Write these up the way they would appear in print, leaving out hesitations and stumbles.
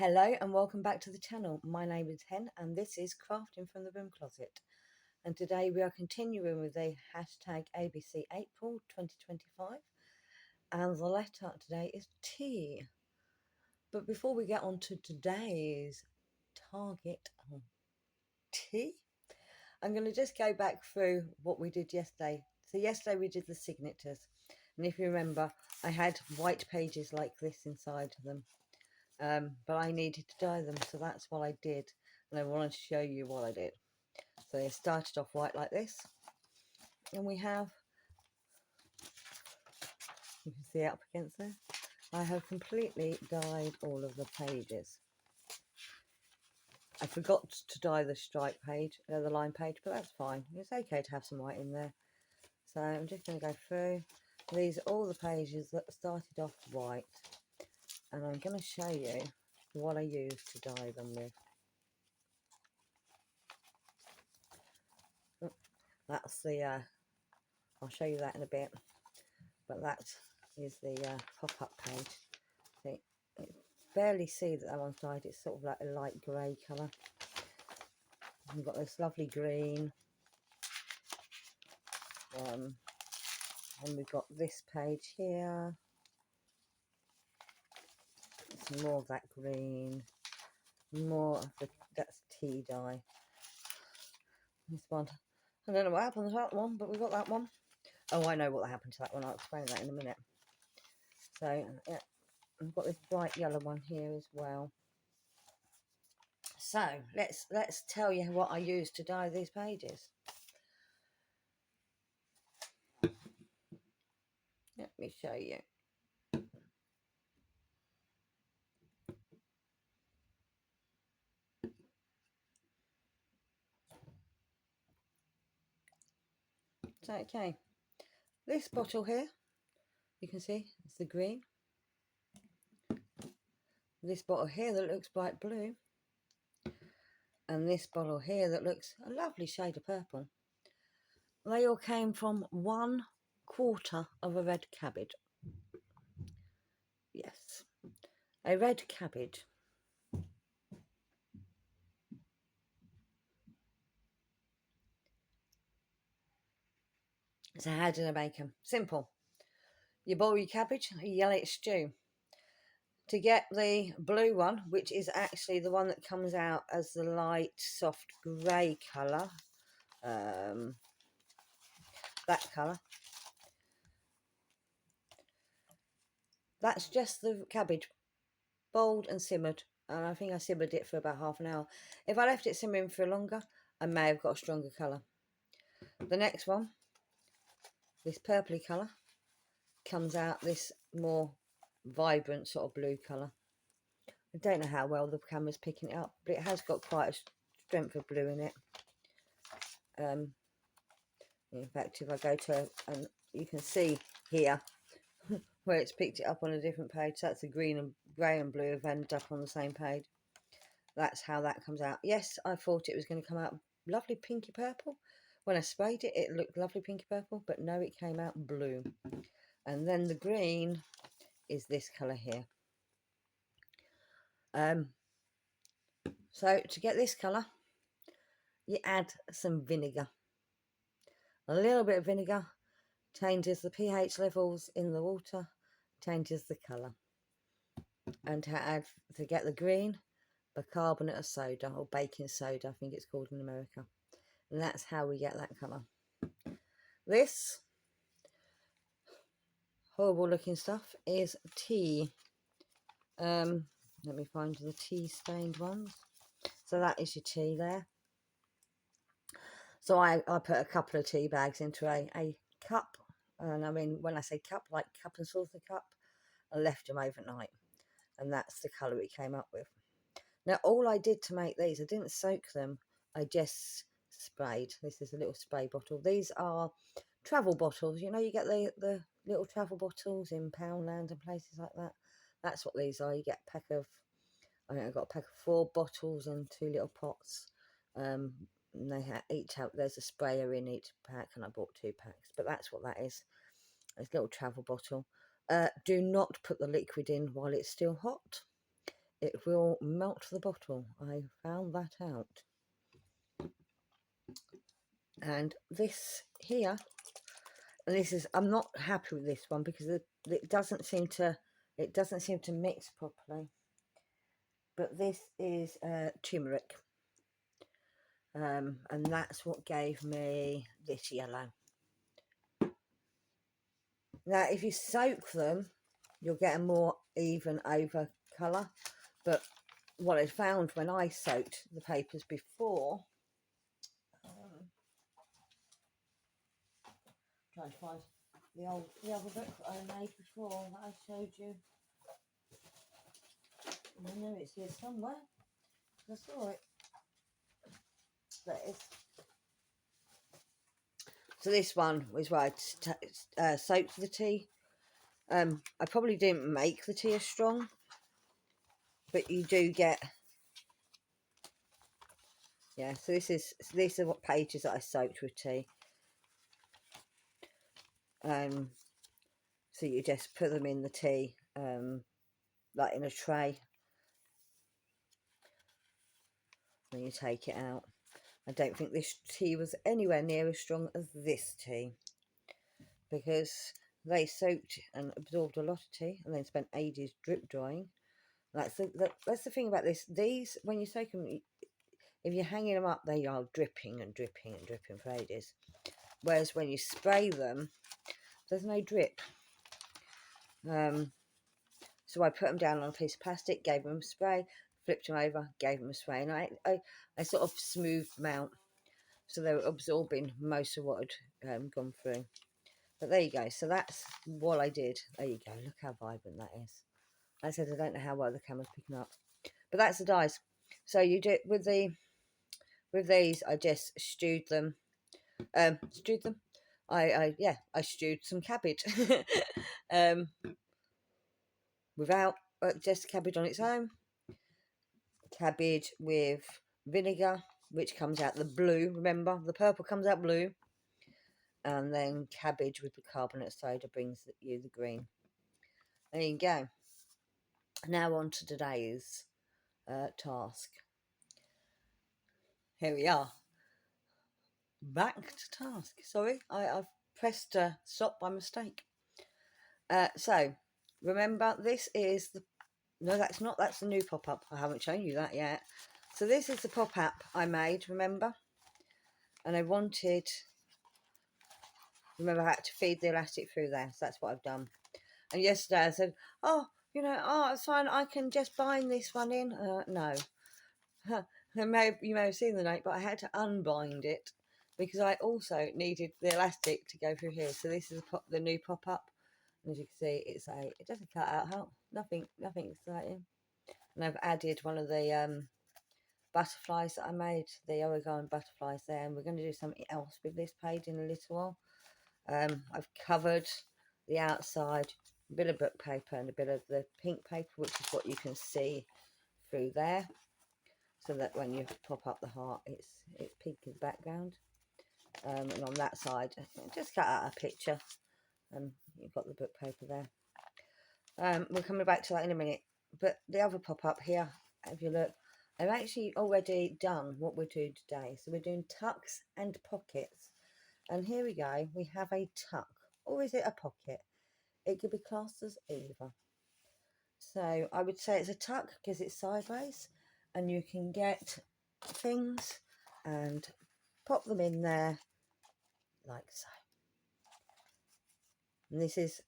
Hello and welcome back to the channel. My name is Hen and this is Crafting from the Room Closet. And today we are continuing with the hashtag ABC April 2025. And the letter today is T. But before we get on to today's target T, I'm going to just go back through what we did yesterday. So yesterday we did the signatures. And if you remember, I had white pages like this inside them. But I needed to dye them, so that's what I did, and I wanted to show you what I did. So they started off white like this, and we have, you can see up against there, I have completely dyed all of the pages. I forgot to dye the stripe page, the line page, but that's fine. It's okay to have some white in there. So I'm just going to go through. These are all the pages that started off white, and I'm going to show you what I used to dye them with. That's the I'll show you that in a bit, but that is the pop-up page. See, you barely see that one's dyed. It's sort of like a light grey colour. We've got this lovely green, and we've got this page here. Some more of that green, more of the, that's tea dye. This one, I don't know what happened to that one, but we got that one. Oh, I know what happened to that one. I'll explain that in a minute. So yeah, I've got this bright yellow one here as well. So let's tell you what I used to dye these pages. Let me show you. So okay, this bottle here, you can see it's the green. This bottle here that looks bright blue, and this bottle here that looks a lovely shade of purple. They all came from 1/4 of a red cabbage. Yes, a red cabbage. So how did I make them? Simple. You boil your cabbage, you yell it stew. To get the blue one, which is actually the one that comes out as the light soft grey colour, that colour, that's just the cabbage boiled and simmered, and I think I simmered it for about half an hour. If I left it simmering for longer, I may have got a stronger colour. The next one, this purpley colour, comes out this more vibrant sort of blue colour. I don't know how well the camera's picking it up, but it has got quite a strength of blue in it. In fact, if I go to, and you can see here where it's picked it up on a different page, that's the green and grey and blue have ended up on the same page. That's how that comes out. Yes, I thought it was going to come out lovely pinky purple. When I sprayed it, it looked lovely pinky purple, but no, it came out blue. And then the green is this colour here. So to get this colour, you add some vinegar. A little bit of vinegar changes the pH levels in the water, changes the colour. And to get the green, bicarbonate of soda, or baking soda, I think it's called in America. And that's how we get that colour. This horrible looking stuff is tea. Let me find the tea stained ones. So that is your tea there. So I put a couple of tea bags into a cup, and I mean when I say cup, like cup and saucer cup, I left them overnight, and that's the colour it came up with. Now all I did to make these, I didn't soak them, I just sprayed. This is a little spray bottle. These are travel bottles, you know, you get the little travel bottles in Poundland and places like that. That's what these are. You get a pack of, I think I got a pack of 4 bottles and 2 little pots. And they each have, there's a sprayer in each pack, and I bought 2 packs, but that's what that is. It's a little travel bottle. Do not put the liquid in while it's still hot. it will melt the bottle. I found that out. And this here, and this is, I'm not happy with this one because it doesn't seem to mix properly. But this is turmeric, and that's what gave me this yellow. Now, if you soak them, you'll get a more even over colour. But what I found when I soaked the papers before, trying to find the other book that I made before that I showed you. I know it's here somewhere. I saw it. There it is. So this one was where I soaked the tea. I probably didn't make the tea as strong, but you do get, yeah. So these are what pages that I soaked with tea. So you just put them in the tea, like in a tray, and you take it out. I don't think this tea was anywhere near as strong as this tea, because they soaked and absorbed a lot of tea and then spent ages drip drying. That's the thing about this. These, when you soak them, if you're hanging them up, they are dripping and dripping and dripping for ages. Whereas when you spray them, there's no drip. So I put them down on a piece of plastic, gave them a spray, flipped them over, gave them a spray, and I sort of smoothed them out so they were absorbing most of what had gone through. But there you go. So that's what I did. There you go. Look how vibrant that is. I said I don't know how well the camera's picking up, but that's the dyes. So you do it with these. I just stewed them. I stewed some cabbage. Without just cabbage on its own. Cabbage with vinegar, which comes out the blue. Remember, the purple comes out blue. And then cabbage with the carbonate soda brings you the green. There you go. Now on to today's task. Here we are. Back to task. Sorry, I've pressed stop by mistake. So, remember, this is the... No, that's not. That's the new pop-up. I haven't shown you that yet. So this is the pop-up I made, remember? And I wanted... Remember, I had to feed the elastic through there. So that's what I've done. And yesterday I said, oh, it's fine. I can just bind this one in. No. You may have seen the note, but I had to unbind it because I also needed the elastic to go through here. So this is the new pop-up. As you can see, it doesn't cut out help. Nothing exciting. And I've added one of the butterflies that I made, the origami butterflies there. And we're going to do something else with this page in a little while. I've covered the outside, a bit of book paper and a bit of the pink paper, which is what you can see through there. So that when you pop up the heart, it's pink in the background. And on that side, just cut out a picture, and you've got the book paper there. We're coming back to that in a minute. But the other pop-up here, if you look, I've actually already done what we're doing today. So we're doing tucks and pockets. And here we go. We have a tuck. Or is it a pocket? It could be classed as either. So I would say it's a tuck because it's sideways. And you can get things and pop them in there like so. And this is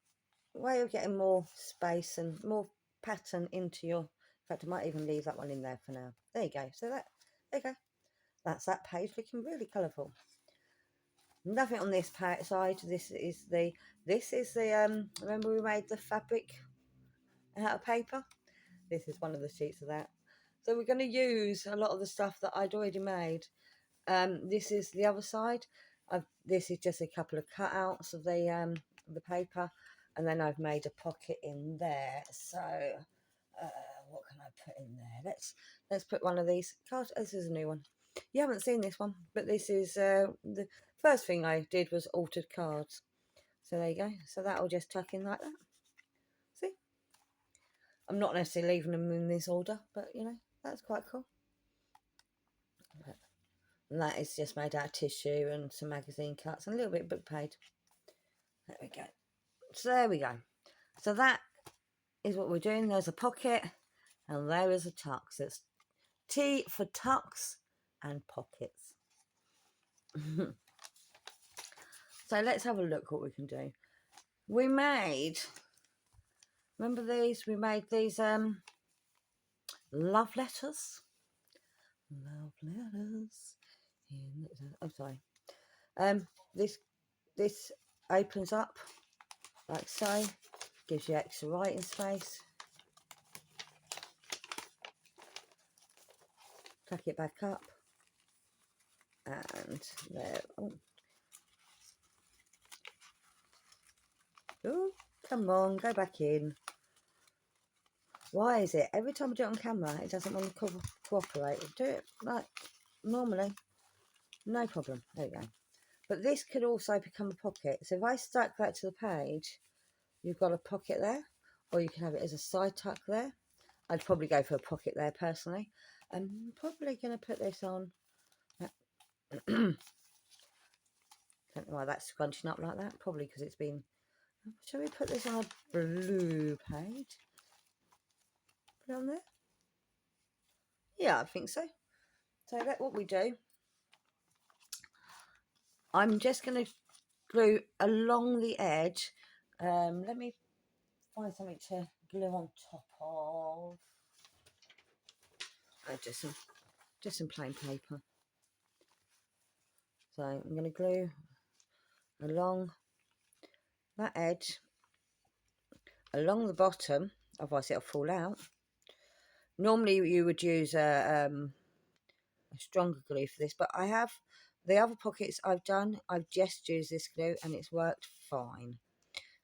a way of getting more space and more pattern into your... In fact, I might even leave that one in there for now. There you go. So there you go. That's that page looking really colourful. Nothing on this side. This is the remember we made the fabric out of paper? This is one of the sheets of that. So we're going to use a lot of the stuff that I'd already made. This is the other side. This is just a couple of cutouts of the paper, and then I've made a pocket in there. So what can I put in there? Let's put one of these cards. This is a new one. You haven't seen this one, but this is the first thing I did was altered cards. So there you go. So that will just tuck in like that. See? I'm not necessarily leaving them in this order, but you know, that's quite cool. And that is just made out of tissue and some magazine cuts and a little bit of book page. There we go. So there we go. So that is what we're doing. There's a pocket and there is a tuck. So it's T for tucks and pockets. So let's have a look what we can do. We made, remember these? We made these love letters. Love letters. Oh, sorry. This opens up like so. Gives you extra writing space. Tuck it back up. And there. Oh, come on, go back in. Why is it every time I do it on camera it doesn't want to cooperate? Do it like normally, no problem. There we go. But this could also become a pocket. So if I stuck that to the page, you've got a pocket there, or you can have it as a side tuck there. I'd probably go for a pocket there personally. I'm probably going to put this on. Don't know why that's scrunching up like that. Probably because it's been. Shall we put this on a blue page? Put it on there? Yeah, I think so. So that's what we do. I'm just going to glue along the edge. Let me find something to glue on top of. Just some plain paper. So I'm going to glue along that edge, along the bottom, otherwise it'll fall out. Normally you would use a stronger glue for this, but I have the other pockets I've done, I've just used this glue and it's worked fine.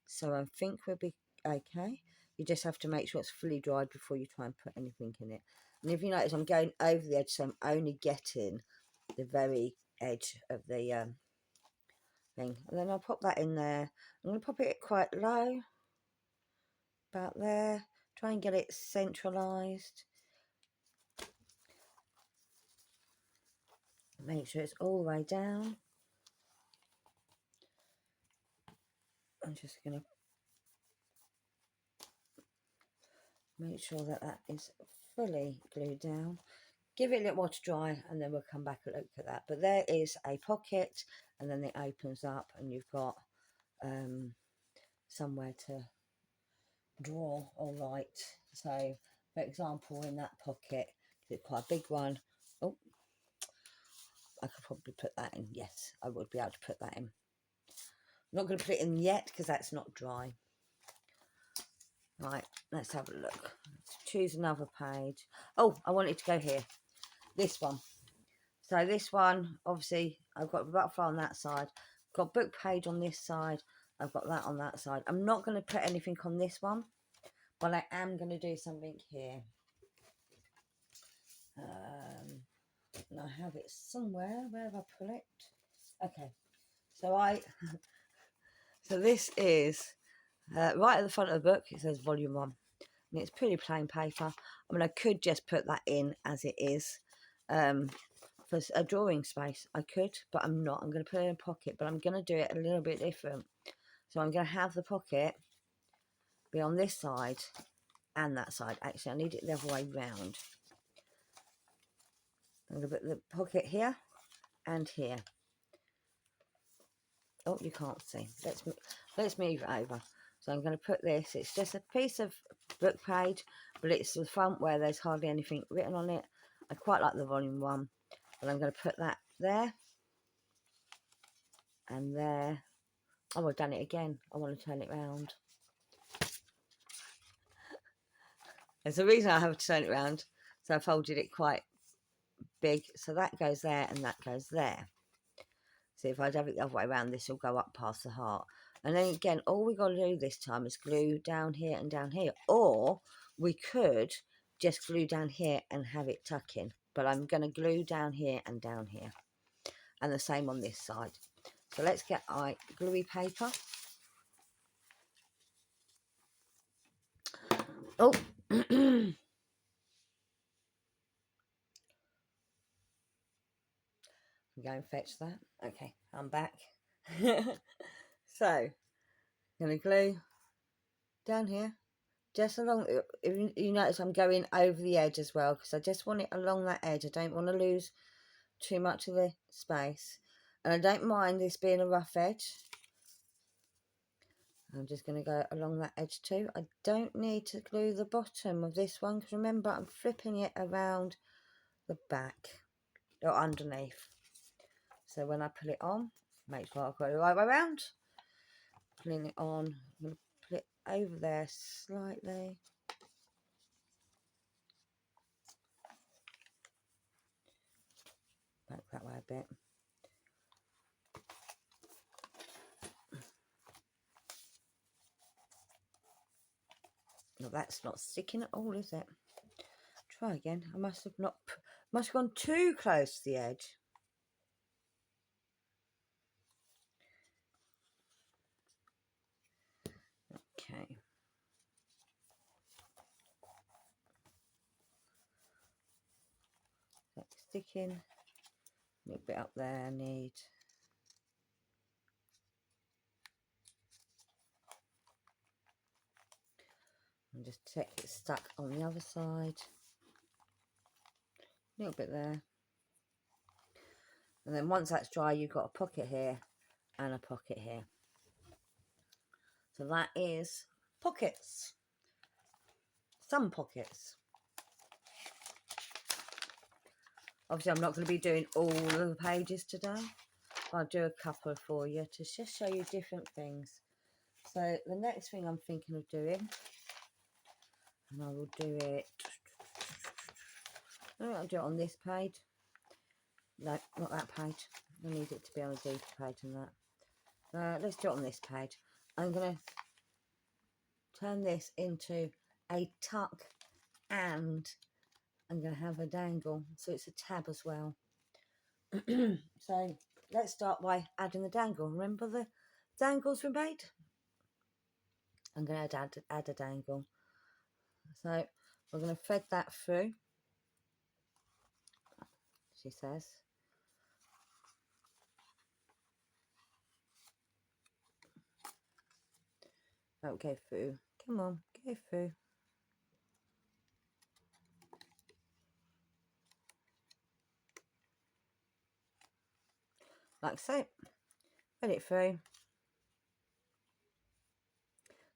So I think we'll be okay. You just have to make sure it's fully dried before you try and put anything in it. And if you notice, I'm going over the edge, so I'm only getting the very edge of the thing. And then I'll pop that in there. I'm going to pop it quite low, about there. Try and get it centralised. Make sure it's all the way down. I'm just going to make sure that that is fully glued down. Give it a little while to dry and then we'll come back and look at that. But there is a pocket and then it opens up and you've got somewhere to draw or write. So for example, in that pocket, it's quite a big one. Oh, I could probably put that in. Yes, I would be able to put that in. I'm not going to put it in yet because that's not dry. Right, let's have a look. Let's choose another page. Oh, I want it to go here. This one. So this one, obviously, I've got a butterfly on that side. Got book page on this side. I've got that on that side. I'm not going to put anything on this one, but I am going to do something here. And I have it somewhere. Where have I put it? Okay. So this is right at the front of the book. It says volume 1. And it's pretty plain paper. I mean, I could just put that in as it is. For a drawing space I could, but I'm not. I'm going to put it in a pocket, but I'm going to do it a little bit different. So I'm going to have the pocket be on this side and that side. Actually, I need it the other way round. I'm going to put the pocket here and here. Oh, you can't see. Let's move it over. So I'm going to put this. It's just a piece of book page, but it's the front where there's hardly anything written on it. I quite like the volume 1. But I'm going to put that there and there. Oh, I've done it again. I want to turn it round. There's a reason I have to turn it round. So I folded it quite big. So that goes there and that goes there. So if I'd have it the other way around, this will go up past the heart. And then again, all we got to do this time is glue down here and down here. Or we could just glue down here and have it tuck in. But I'm going to glue down here and down here. And the same on this side. So let's get our gluey paper. Oh, Go and fetch that. Okay, I'm back. So, I'm going to glue down here, just along, if you notice I'm going over the edge as well, because I just want it along that edge. I don't want to lose too much of the space. And I don't mind this being a rough edge. I'm just going to go along that edge too. I don't need to glue the bottom of this one, because remember I'm flipping it around the back or underneath. So when I put it on, make sure I've got it the right way around. Putting it on, I'm going to put it over there slightly. Back that way a bit. No, that's not sticking at all, is it? Try again. I must have gone too close to the edge. Okay. That's sticking. A little bit up there I need. And just check it's stuck on the other side. A little bit there. And then once that's dry, you've got a pocket here and a pocket here. So that is pockets. Some pockets. Obviously, I'm not going to be doing all of the pages today. I'll do a couple for you to just show you different things. So the next thing I'm thinking of doing, and I will do it, I'll do it on this page. No, not that page. I need it to be on a deeper page than that. Let's do it on this page. I'm going to turn this into a tuck, and I'm going to have a dangle, so it's a tab as well. So let's start by adding the dangle. Remember the dangles we made? I'm going to add a dangle. So we're going to thread that through, she says. Oh, go through. Come on, go through. Like so. Thread it through.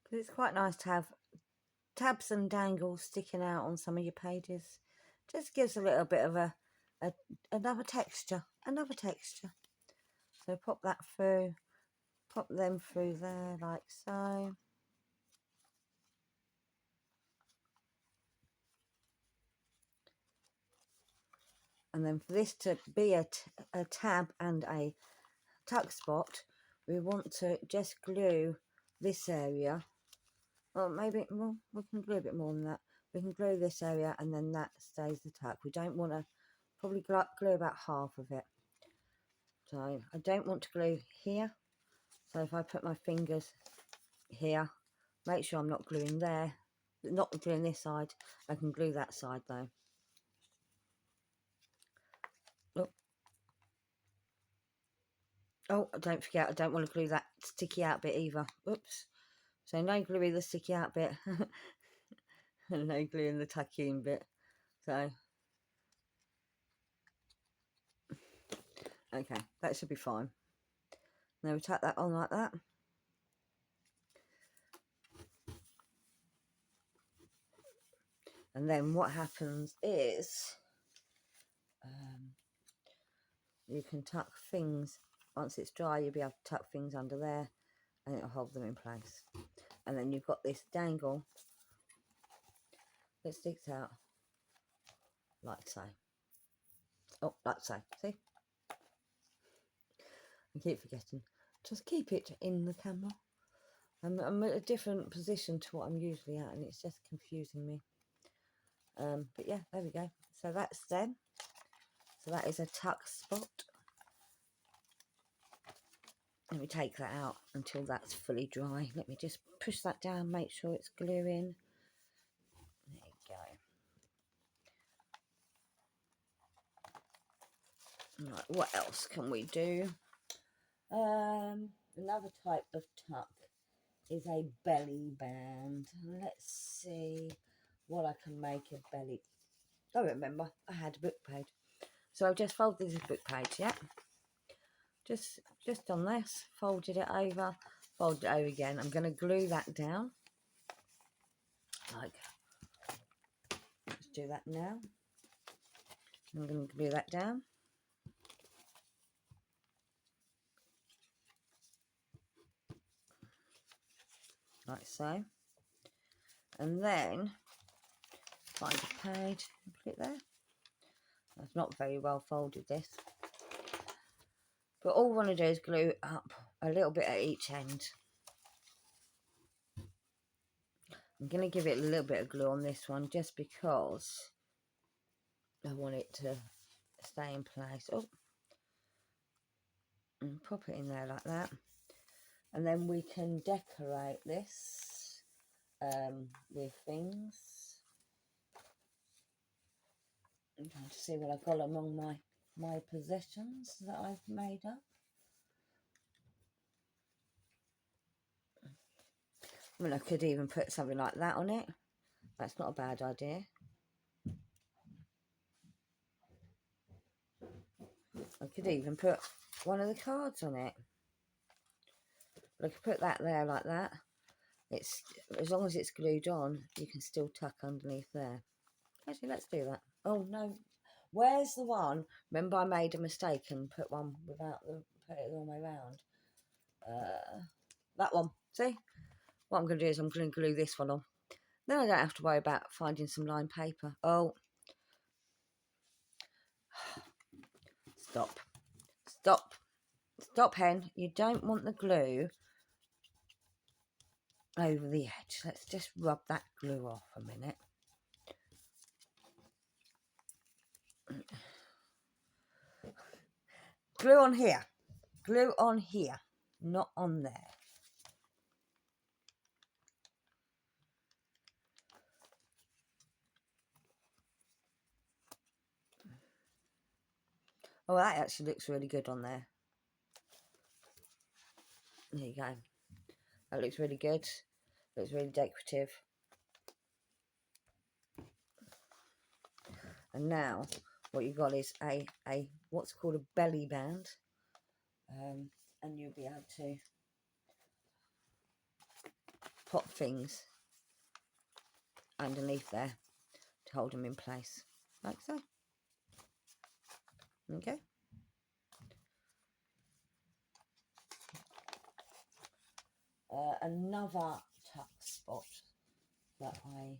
Because it's quite nice to have tabs and dangles sticking out on some of your pages. Just gives a little bit of another texture. So pop that through. Pop them through there like so. And then for this to be a tab and a tuck spot, we want to just glue this area. Well, maybe we can glue a bit more than that. We can glue this area and then that stays the tuck. We don't want to, probably glue about half of it. So I don't want to glue here. So if I put my fingers here, make sure I'm not gluing there, not gluing this side. I can glue that side though. Oh, don't forget, I don't want to glue that sticky out bit either. Oops. So no gluing the sticky out bit. And no gluing the tucky in bit. So, okay, that should be fine. Now we tack that on like that. And then what happens is you can tuck things, once it's dry, you'll be able to tuck things under there and it'll hold them in place. And then you've got this dangle that sticks out like so. Oh, like so, see? I keep forgetting. Just keep it in the camera. I'm at a different position to what I'm usually at and it's just confusing me. But yeah, there we go. So that's them. So that is a tuck spot. Let me take that out until that's fully dry. Let me just push that down, make sure it's gluing. There you Right, what else can we do? Another type of tuck is a belly band. Let's see what I can make a belly. I remember I had a book page. So I've just folded this book page, yeah. Just on this, folded it over again. I'm going to glue that down. Like, let's do that now. I'm going to glue that down. Like so. And then find a page and put it there. That's not very well folded, this. But all we want to do is glue up a little bit at each end. I'm going to give it a little bit of glue on this one just because I want it to stay in place. Oh, and pop it in there like that. And then we can decorate this with things. I'm trying to see what I've got among my possessions that I've made up. I mean, I could even put something like that on it. That's not a bad idea. I could even put one of the cards on it. I could put that there like that. It's, as long as it's glued on, you can still tuck underneath there. Actually, let's do that. Oh no, where's the one? Remember, I made a mistake and put one without put it all the way around. That one. See, what I'm going to do is I'm going to glue this one on. Then I don't have to worry about finding some lined paper. Oh, stop, hen. You don't want the glue over the edge. Let's just rub that glue off a minute. Glue on here. Glue on here, not on there. Oh, that actually looks really good on there. There you go. That looks really good. Looks really decorative. And now what you've got is a what's called a belly band. And you'll be able to pop things underneath there to hold them in place, like so. Okay. Another tuck spot that I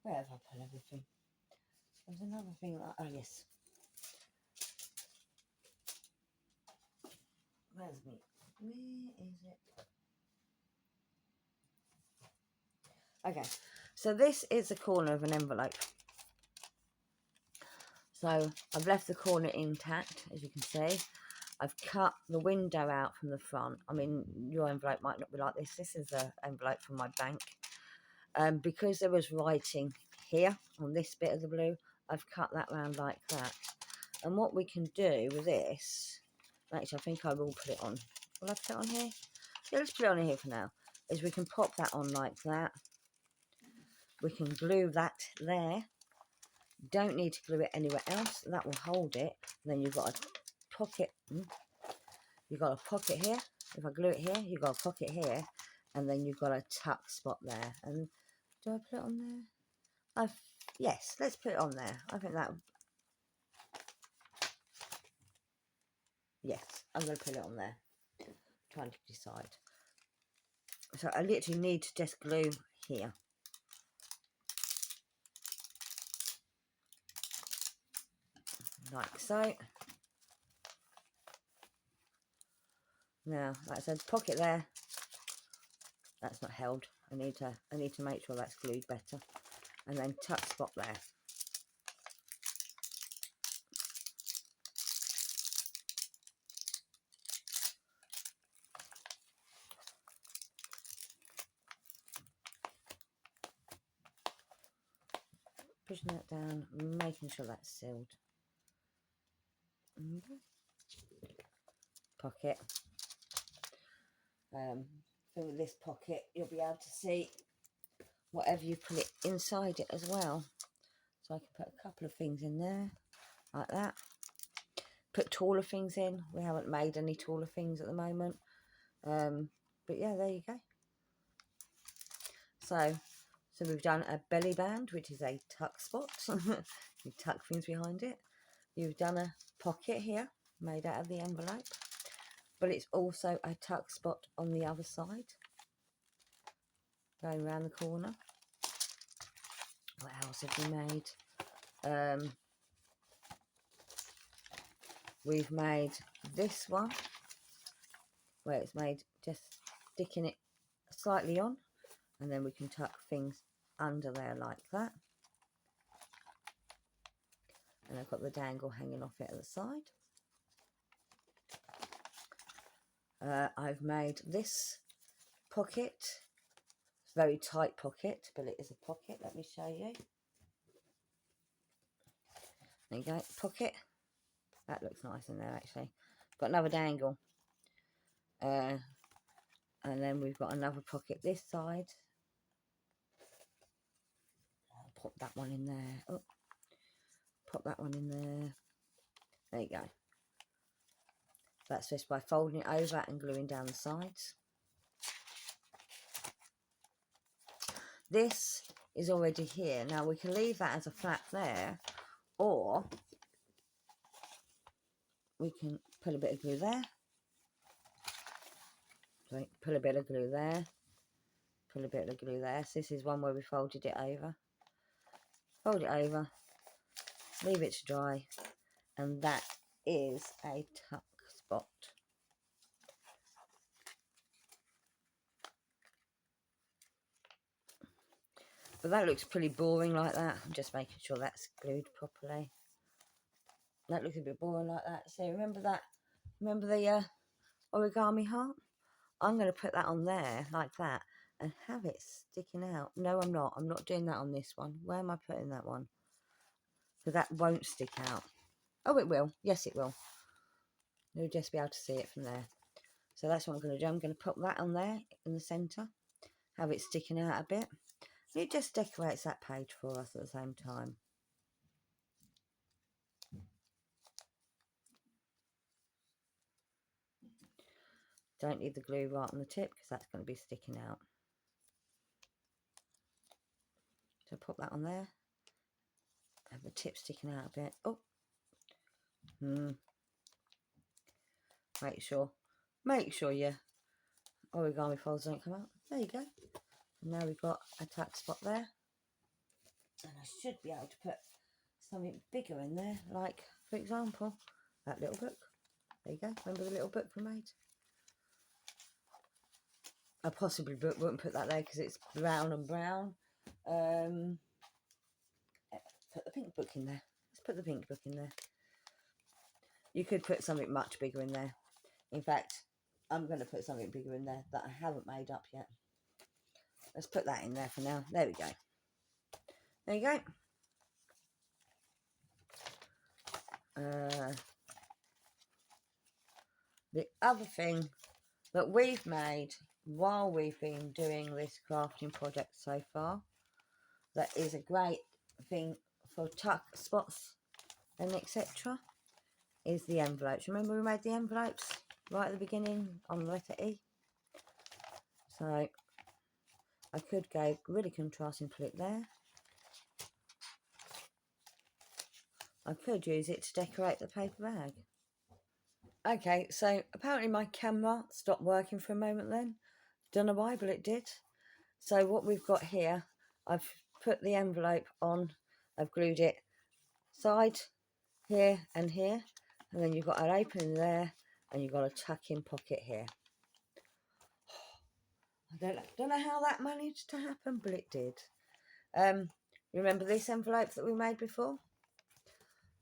where have I put everything? There's another thing that, oh yes. Where's me? Where is it? Okay, so this is the corner of an envelope. So I've left the corner intact, as you can see. I've cut the window out from the front. I mean, your envelope might not be like this. This is an envelope from my bank. Because there was writing here on this bit of the blue, I've cut that round like that. And what we can do with this, actually I think I will put it on. Will I put it on here? Yeah, let's put it on here for now. Is we can pop that on like that. We can glue that there. Don't need to glue it anywhere else. That will hold it. And then you've got a pocket. You've got a pocket here. If I glue it here, you've got a pocket here. And then you've got a tuck spot there. And do I put it on there? Yes, let's put it on there. I think that... Yes, I'm going to put it on there. I'm trying to decide. So I literally need to just glue here. Like so. Now, like I said, pocket there. That's not held. I need to make sure that's glued better. And then tuck spot there. pushing that down, making sure that's sealed. Pocket. Through this pocket, you'll be able to see whatever you put it inside it as well. So I can put a couple of things in there, like that. Put taller things in. We haven't made any taller things at the moment. But yeah, there you go. So we've done a belly band, which is a tuck spot. You tuck things behind it. You've done a pocket here, made out of the envelope. But it's also a tuck spot on the other side. Going around the corner. What else have we made? We've made this one, where it's made just sticking it slightly on. And then we can tuck things under there like that. And I've got the dangle hanging off it at the side. I've made this pocket. Very tight pocket, but it is a pocket. Let me show you. There you go, pocket. That looks nice in there actually. Got another dangle. And then we've got another pocket this side. I'll pop that one in there. Oh, pop that one in there. There you go. That's just by folding it over and gluing down the sides. This is already here. Now we can leave that as a flap there, or we can put a bit of glue there. So put a bit of glue there. Put a bit of glue there. So this is one where we folded it over. Fold it over. Leave it to dry. And that is a tuck spot. But that looks pretty boring like that. I'm just making sure that's glued properly. That looks a bit boring like that. So remember that? Remember the origami heart? I'm going to put that on there like that and have it sticking out. No, I'm not. I'm not doing that on this one. Where am I putting that one? So that won't stick out. Oh, it will. Yes, it will. You'll just be able to see it from there. So that's what I'm going to do. I'm going to put that on there in the centre. Have it sticking out a bit. It just decorates that page for us at the same time. Don't need the glue right on the tip because that's going to be sticking out. So pop that on there. Have the tip sticking out a bit. Oh. Make sure your origami folds don't come out. There you go. And now we've got a tuck spot there. And I should be able to put something bigger in there, like, for example, that little book. There you go. Remember the little book we made? I possibly wouldn't put that there because it's brown and brown. Put the pink book in there. Let's put the pink book in there. You could put something much bigger in there. In fact, I'm going to put something bigger in there that I haven't made up yet. Let's put that in there for now. There we go. There you go. The other thing that we've made while we've been doing this crafting project so far, that is a great thing for tuck spots and etc., is the envelopes. Remember we made the envelopes right at the beginning on the letter E? So I could go really contrast and put it there. I could use it to decorate the paper bag. Okay, so apparently my camera stopped working for a moment then. Don't know why, but it did. So what we've got here, I've put the envelope on, I've glued it side here and here, and then you've got an opening there, and you've got a tuck-in pocket here. I don't know how that managed to happen, but it did. Remember this envelope that we made before?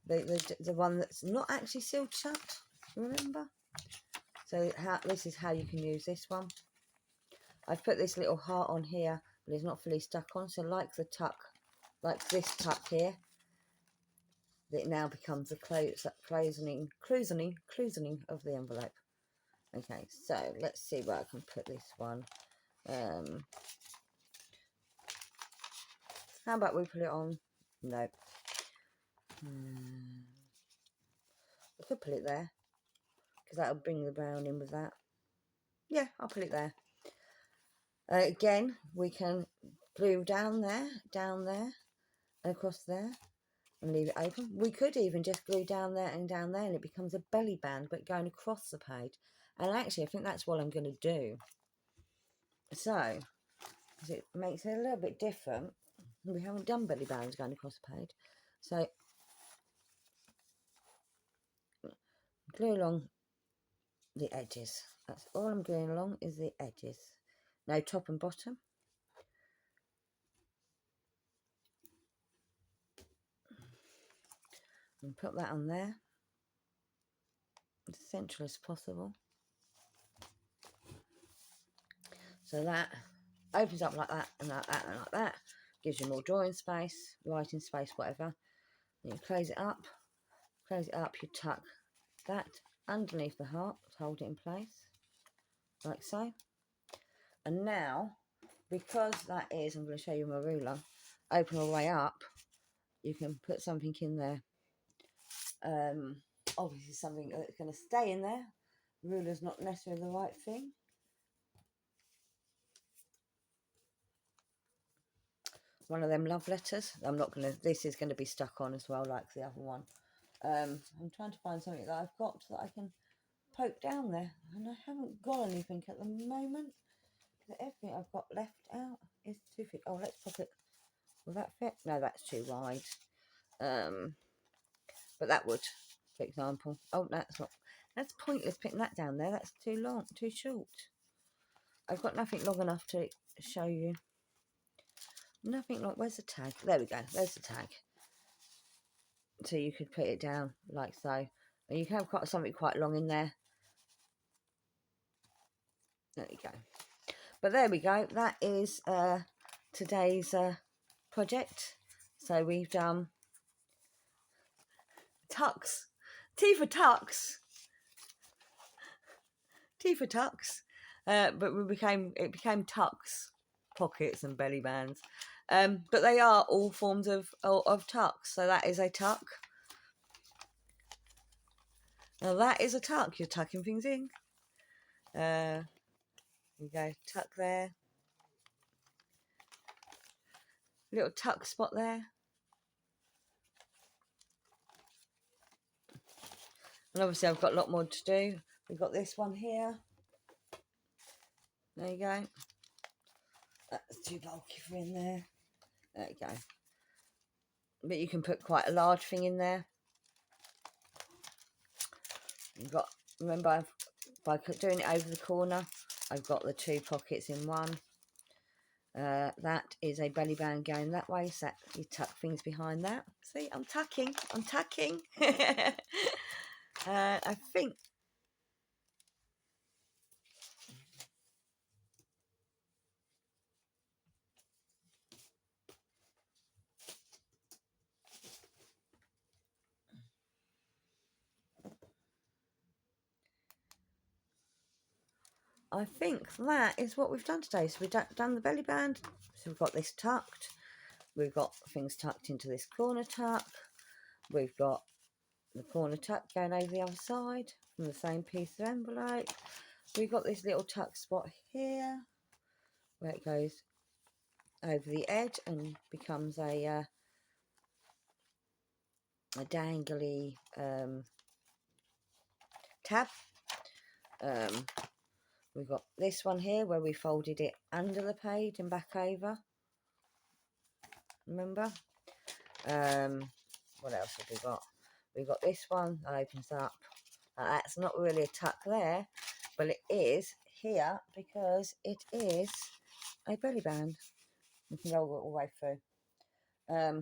The one that's not actually sealed shut, remember? So this is how you can use this one. I've put this little heart on here, but it's not fully stuck on, so like the tuck like this tuck here, that now becomes the closing of the envelope. Okay, so let's see where I can put this one. How about we put it on? No. I could put it there, because that'll bring the brown in with that. Yeah, I'll put it there. Again, we can glue down there, and across there, and leave it open. We could even just glue down there, and it becomes a belly band, but going across the page. And actually, I think that's what I'm going to do. So, because it makes it a little bit different. We haven't done belly bands going across the page. So, glue along the edges. That's all I'm gluing along, is the edges. No top and bottom. And put that on there, as central as possible. So that opens up like that, and like that, and like that. Gives you more drawing space, writing space, whatever. And you close it up, you tuck that underneath the heart to hold it in place, like so. And now, because that is, I'm going to show you my ruler, open all the way up, you can put something in there. Obviously something that's going to stay in there. The ruler's not necessarily the right thing. One of them love letters. I'm not going to, this is going to be stuck on as well, like the other one. I'm trying to find something that I've got that I can poke down there, and I haven't got anything at the moment. Everything I've got left out is too thick. Oh, let's pop it. Will that fit? No, that's too wide. But that would, for example. Oh, that's not. That's pointless putting that down there. That's too long, too short. I've got nothing long enough to show you. Nothing like. Where's the tag? There we go. There's the tag. So you could put it down like so. And you can have quite something quite long in there. There you go. But there we go. That is today's project. So we've done tucks. T for tucks. T for tucks. But it became tucks, pockets and belly bands. But they are all forms of tucks. So that is a tuck. Now that is a tuck. You're tucking things in. There you go, tuck there. Little tuck spot there. And obviously I've got a lot more to do. We've got this one here. There you go. That's too bulky for in there. There you go. But you can put quite a large thing in there. You've got, remember, by doing it over the corner, I've got the two pockets in one. That is a belly band going that way, so you tuck things behind that. See, I'm tucking. I think that is what we've done today. So we've done the belly band. So we've got this tucked. We've got things tucked into this corner tuck. We've got the corner tuck going over the other side from the same piece of envelope. We've got this little tuck spot here where it goes over the edge and becomes a dangly tab. We've got this one here where we folded it under the page and back over. Remember? What else have we got? We've got this one that opens up. That's not really a tuck there, but it is here because it is a belly band. You can go all the way through.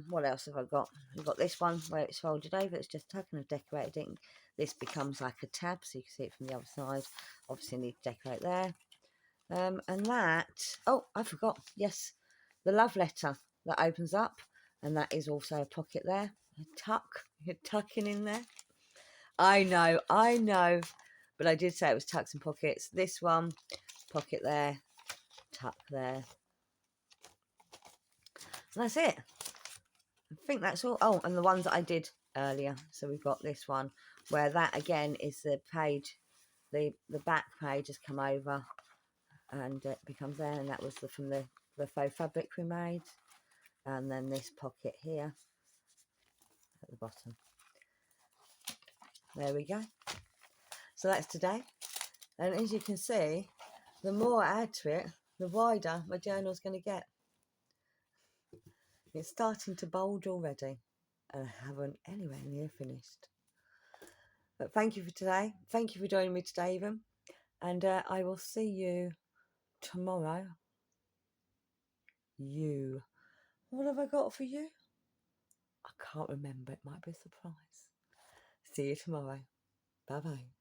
What else have I got? We've got this one where it's folded over. It's just tucking and decorated it. This becomes like a tab, so you can see it from the other side. Obviously, need to decorate there. And that, oh, I forgot. Yes, the love letter that opens up. And that is also a pocket there. A tuck. You're tucking in there. I know. But I did say it was tucks and pockets. This one, pocket there, tuck there. And that's it. I think that's all. Oh, and the ones that I did earlier. So we've got this one where that again is the page, the back page has come over and it becomes there, and that was from the faux fabric we made. And then this pocket here at the bottom. There we go. So that's today. And as you can see, the more I add to it, the wider my journal's going to get. It's starting to bulge already, and I haven't anywhere near finished. But thank you for today. Thank you for joining me today, even. And I will see you tomorrow. What have I got for you? I can't remember. It might be a surprise. See you tomorrow. Bye-bye.